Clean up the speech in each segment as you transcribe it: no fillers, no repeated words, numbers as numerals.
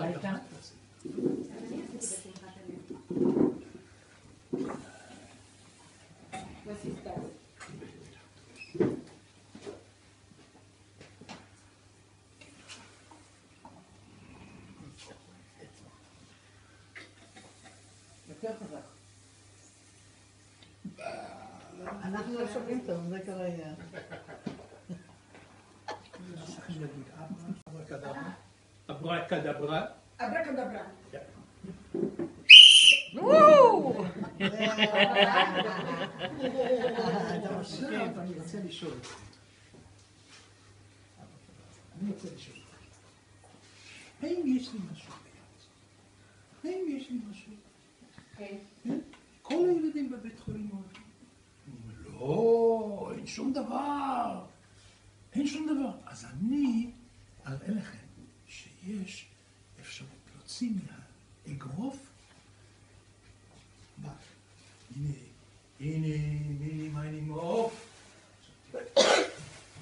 חייבת. יותר חזק. אנחנו לא שומעים טוב, זה כבר היה. צריכים להגיד אברקדברה. אברקדברה. אברקדברה. עכשיו אני רוצה לשאול. האם יש לי משהו ביד? האם יש לי משהו? כן. כל הילדים בבית חולים הולכים. לא, אין שום דבר. אין שום דבר. אז אני אראה לכם שיש אפשרות להוציא מהאגרוף. הנה, מה אני מעוף?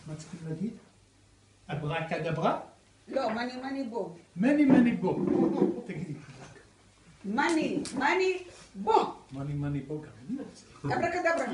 מה צריכים להגיד? אברקדברה? לא, מני בו. מני בו. תגידי חזק. מני בו. מני בו גם. אברקדברה.